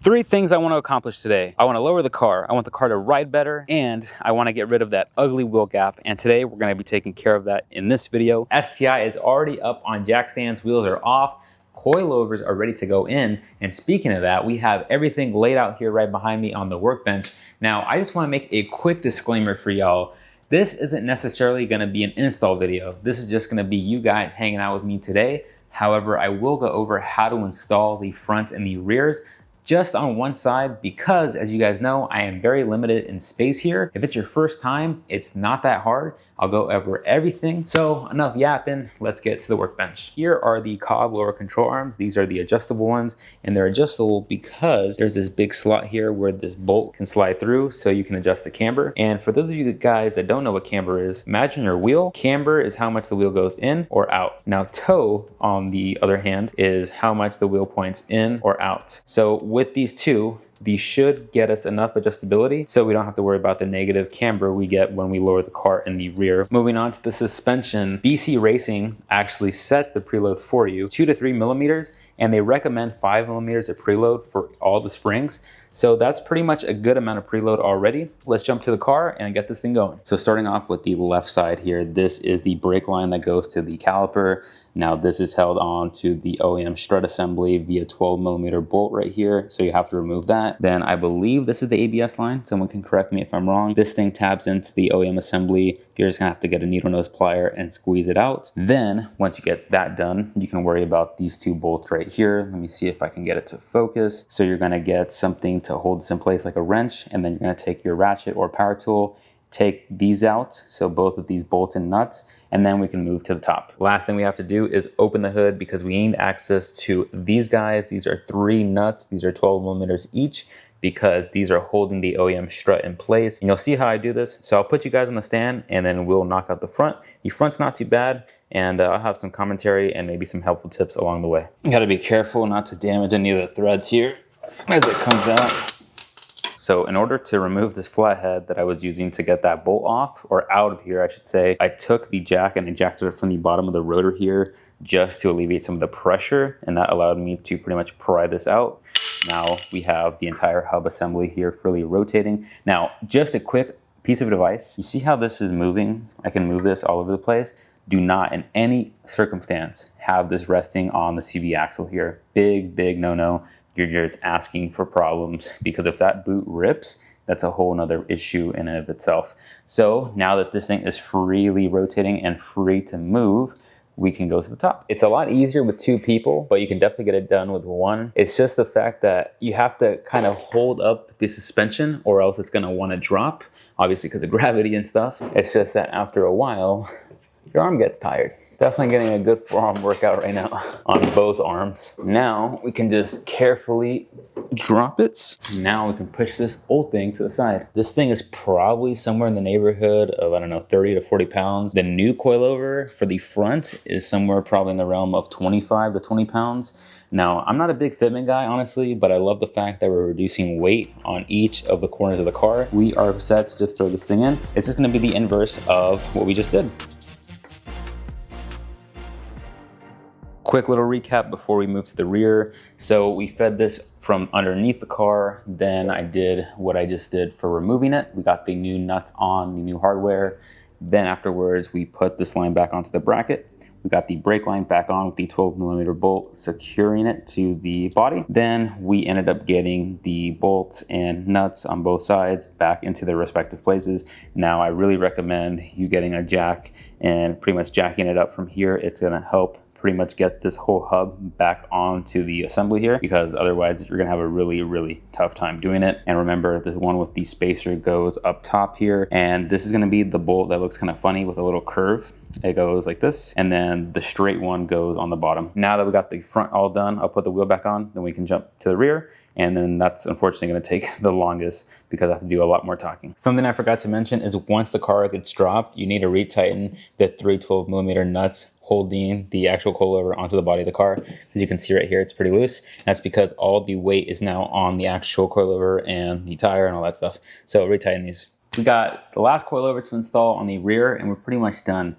Three things I want to accomplish today. I want to lower the car, I want the car to ride better, and I want to get rid of that ugly wheel gap. And today we're going to be taking care of that in this video. STI is already up on jack stands, wheels are off, coilovers are ready to go in. And speaking of that, we have everything laid out here right behind me on the workbench. Now, I just want to make a quick disclaimer for y'all. This isn't necessarily going to be an install video. This is just going to be you guys hanging out with me today. However, I will go over how to install the fronts and the rears just on one side because, as you guys know, I am very limited in space here. If it's your first time, it's not that hard. I'll go over everything. So enough yapping, let's get to the workbench. Here are the coilover control arms. These are the adjustable ones, and they're adjustable because there's this big slot here where this bolt can slide through so you can adjust the camber. And for those of you guys that don't know what camber is, imagine your wheel. Camber is how much the wheel goes in or out. Now toe, on the other hand, is how much the wheel points in or out. So with these two, these should get us enough adjustability so we don't have to worry about the negative camber we get when we lower the car in the rear. Moving on to the suspension, BC Racing actually sets the preload for you 2 to 3 millimeters, and they recommend 5 millimeters of preload for all the springs. So that's pretty much a good amount of preload already. Let's jump to the car and get this thing going. So starting off with the left side here, this is the brake line that goes to the caliper. Now this is held on to the OEM strut assembly via 12 millimeter bolt right here. So you have to remove that. Then I believe this is the ABS line. Someone can correct me if I'm wrong. This thing tabs into the OEM assembly. You're just gonna have to get a needle nose plier and squeeze it out. Then once you get that done, you can worry about these two bolts right here. Let me see if I can get it to focus. So you're gonna get something to hold this in place like a wrench, and then you're gonna take your ratchet or power tool, take these out, so both of these bolts and nuts, and then we can move to the top. Last thing we have to do is open the hood because we need access to these guys. These are 3 nuts. These are 12 millimeters each because these are holding the OEM strut in place. And you'll see how I do this. So I'll put you guys on the stand and then we'll knock out the front. The front's not too bad, and I'll have some commentary and maybe some helpful tips along the way. You gotta be careful not to damage any of the threads here as it comes out. So in order to remove this flathead that I was using to get that bolt off, or out of here I should say, I took the jack and ejected it from the bottom of the rotor here just to alleviate some of the pressure, and that allowed me to pretty much pry this out. Now we have the entire hub assembly here fully rotating. Now just a quick piece of advice, you see how this is moving? I can move this all over the place. Do not in any circumstance have this resting on the CV axle here. Big no-no. You're just asking for problems, because if that boot rips, that's a whole nother issue in and of itself. So now that this thing is freely rotating and free to move, we can go to the top. It's a lot easier with 2 people, but you can definitely get it done with 1. It's just the fact that you have to kind of hold up the suspension or else it's gonna wanna drop, obviously because of gravity and stuff. It's just that after a while, your arm gets tired. Definitely getting a good forearm workout right now on both arms. Now we can just carefully drop it. Now we can push this old thing to the side. This thing is probably somewhere in the neighborhood of, I don't know, 30 to 40 pounds. The new coilover for the front is somewhere probably in the realm of 25 to 20 pounds. Now, I'm not a big fitment guy, honestly, but I love the fact that we're reducing weight on each of the corners of the car. We are set to just throw this thing in. It's just gonna be the inverse of what we just did. Quick little recap before we move to the rear. So we fed this from underneath the car. Then I did what I just did for removing it. We got the new nuts on, the new hardware. Then afterwards, we put this line back onto the bracket. We got the brake line back on with the 12 millimeter bolt, securing it to the body. Then we ended up getting the bolts and nuts on both sides back into their respective places. Now I really recommend you getting a jack and pretty much jacking it up from here. It's gonna help pretty much get this whole hub back onto the assembly here, because otherwise you're gonna have a really tough time doing it. And remember, the one with the spacer goes up top here, and this is gonna be the bolt that looks kind of funny with a little curve. It goes like this, and then the straight one goes on the bottom. Now that we got the front all done, I'll put the wheel back on, then we can jump to the rear. And then that's unfortunately gonna take the longest because I have to do a lot more talking. Something I forgot to mention is once the car gets dropped, you need to retighten the 3 12 millimeter nuts holding the actual coilover onto the body of the car. As you can see right here, it's pretty loose. That's because all the weight is now on the actual coilover and the tire and all that stuff. So retighten these. We got the last coilover to install on the rear and we're pretty much done.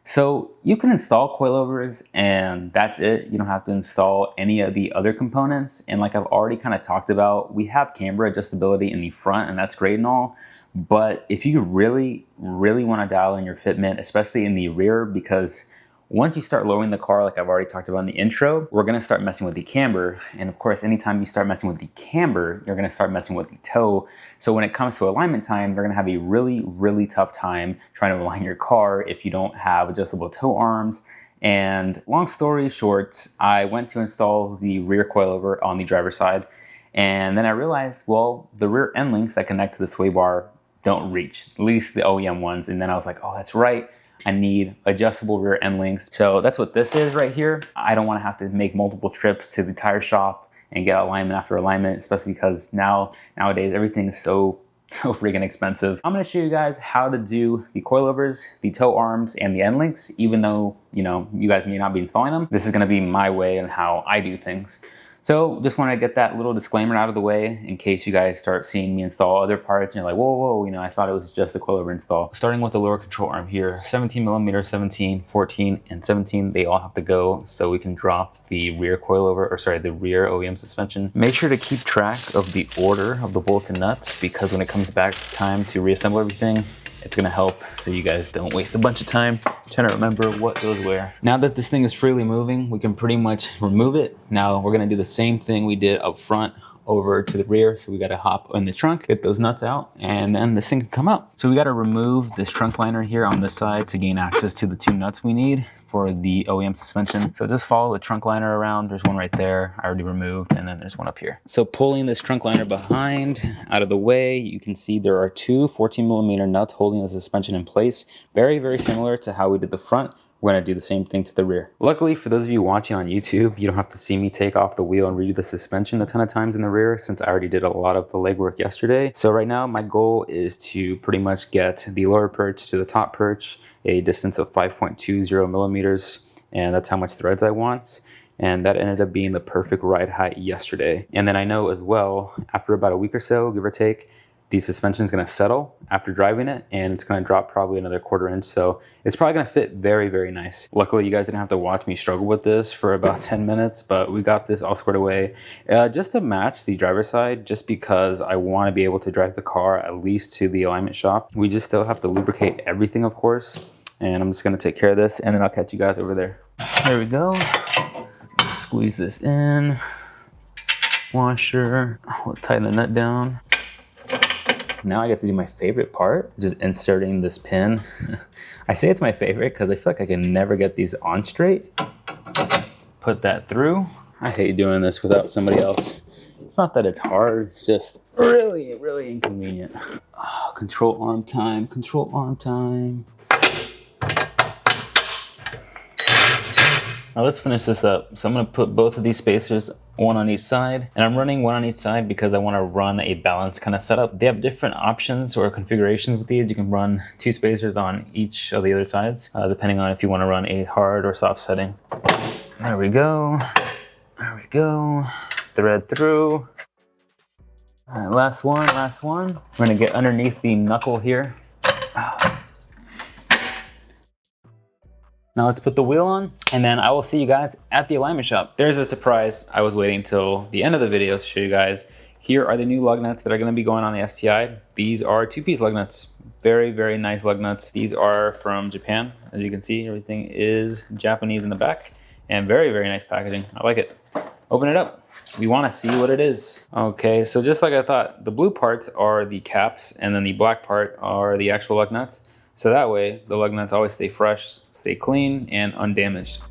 So you can install coilovers and that's it. You don't have to install any of the other components. And like I've already kind of talked about, we have camber adjustability in the front and that's great and all. But if you really want to dial in your fitment, especially in the rear, because once you start lowering the car, like I've already talked about in the intro, we're gonna start messing with the camber. And of course, anytime you start messing with the camber, you're gonna start messing with the toe. So when it comes to alignment time, you're gonna have a really tough time trying to align your car if you don't have adjustable toe arms. And long story short, I went to install the rear coilover on the driver's side. And then I realized, well, the rear end links that connect to the sway bar don't reach, at least the OEM ones. And then I was like, oh, that's right. I need adjustable rear end links. So that's what this is right here. I don't want to have to make multiple trips to the tire shop and get alignment after alignment, especially because nowadays everything is so freaking expensive. I'm going to show you guys how to do the coilovers, the toe arms, and the end links, even though, you guys may not be installing them. This is going to be my way and how I do things. So just wanted to get that little disclaimer out of the way in case you guys start seeing me install other parts and you're like, whoa, I thought it was just a coilover install. Starting with the lower control arm here, 17 millimeter, 17, 14, and 17, they all have to go so we can drop the rear coilover, the rear OEM suspension. Make sure to keep track of the order of the bolts and nuts because when it comes back time to reassemble everything, it's gonna help so you guys don't waste a bunch of time trying to remember what goes where. Now that this thing is freely moving, we can pretty much remove it. Now we're gonna do the same thing we did up front over to the rear. So we gotta hop in the trunk, get those nuts out, and then this thing can come out. So we gotta remove this trunk liner here on this side to gain access to the two nuts we need for the OEM suspension. So just follow the trunk liner around. There's one right there, I already removed, and then there's one up here. So pulling this trunk liner behind, out of the way, you can see there are two 14 millimeter nuts holding the suspension in place. Very similar to how we did the front. We're gonna do the same thing to the rear. Luckily, for those of you watching on YouTube, you don't have to see me take off the wheel and redo the suspension a ton of times in the rear since I already did a lot of the legwork yesterday. So right now, my goal is to pretty much get the lower perch to the top perch, a distance of 5.20 millimeters, and that's how much threads I want. And that ended up being the perfect ride height yesterday. And then I know as well, after about a week or so, give or take, the suspension is going to settle after driving it and it's going to drop probably another 1/4 inch. So it's probably going to fit very nice. Luckily, you guys didn't have to watch me struggle with this for about 10 minutes, but we got this all squared away just to match the driver's side, just because I want to be able to drive the car at least to the alignment shop. We just still have to lubricate everything, of course. And I'm just going to take care of this and then I'll catch you guys over there. There we go. Squeeze this in. Washer. We'll tighten the nut down. Now I get to do my favorite part, just inserting this pin. I say it's my favorite because I feel like I can never get these on straight. Put that through. I hate doing this without somebody else. It's not that it's hard, it's just really inconvenient. Oh, control arm time, control arm time. Now let's finish this up. So I'm gonna put both of these spacers, one on each side, and I'm running one on each side because I wanna run a balanced kind of setup. They have different options or configurations with these. You can run 2 spacers on each of the other sides, depending on if you wanna run a hard or soft setting. There we go, thread through. All right, last one. We're gonna get underneath the knuckle here. Now let's put the wheel on and then I will see you guys at the alignment shop. There's a surprise. I was waiting till the end of the video to show you guys. Here are the new lug nuts that are gonna be going on the STI. These are 2-piece lug nuts. Very nice lug nuts. These are from Japan. As you can see, everything is Japanese in the back and very nice packaging. I like it. Open it up. We wanna see what it is. Okay, so just like I thought, the blue parts are the caps and then the black part are the actual lug nuts. So that way, the lug nuts always stay fresh, stay clean and undamaged.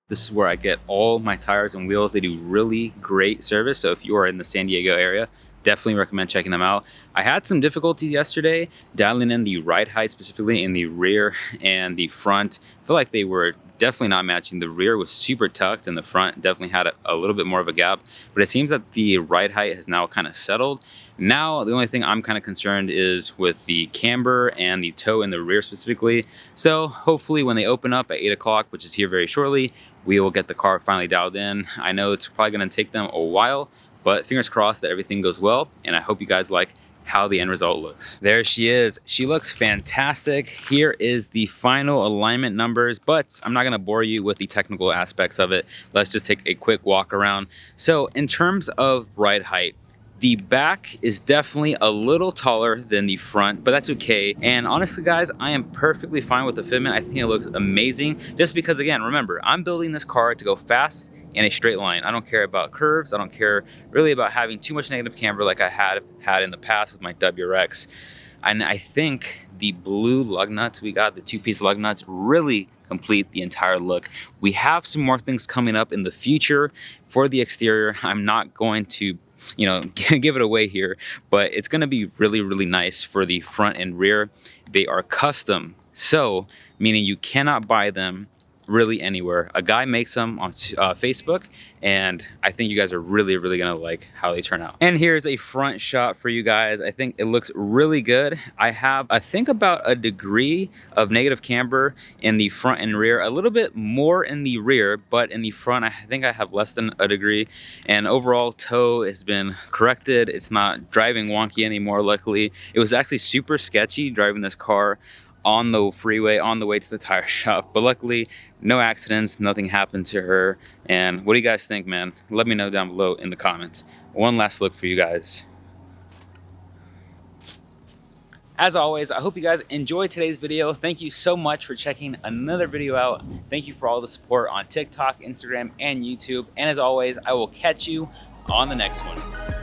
This is where I get all my tires and wheels. They do really great service. So if you are in the San Diego area, definitely recommend checking them out. I had some difficulties yesterday dialing in the ride height, specifically in the rear and the front. I feel like they were definitely not matching. The rear was super tucked and the front definitely had a little bit more of a gap, but it seems that the ride height has now kind of settled. Now, the only thing I'm kind of concerned is with the camber and the toe in the rear specifically. So hopefully when they open up at 8 o'clock, which is here very shortly, we will get the car finally dialed in. I know it's probably gonna take them a while, but fingers crossed that everything goes well. And I hope you guys like how the end result looks. There she is. She looks fantastic. Here is the final alignment numbers, but I'm not gonna bore you with the technical aspects of it. Let's just take a quick walk around. So in terms of ride height, the back is definitely a little taller than the front, but that's okay. And honestly, guys, I am perfectly fine with the fitment. I think it looks amazing just because, again, remember, I'm building this car to go fast in a straight line. I don't care about curves. I don't care really about having too much negative camber like I had in the past with my WRX. And I think the blue lug nuts we got, the two-piece lug nuts, really complete the entire look. We have some more things coming up in the future for the exterior. I'm not going to, you know, give it away here, but it's going to be really, really nice for the front and rear. They are custom, so meaning you cannot buy them really anywhere. A guy makes them on Facebook, and I think you guys are really, really gonna like how they turn out. And here's a front shot for you guys. I think it looks really good. I have, I think, about a degree of negative camber in the front and rear, a little bit more in the rear, but in the front I think I have less than a degree. And overall toe has been corrected. It's not driving wonky anymore, luckily. It was actually super sketchy driving this car on the freeway on the way to the tire shop, but luckily no accidents, nothing happened to her. And what do you guys think, man? Let me know down below in the comments. One last look for you guys. As always, I hope you guys enjoyed today's video. Thank you so much for checking another video out. Thank you for all the support on TikTok, Instagram, and YouTube. And as always, I will catch you on the next one.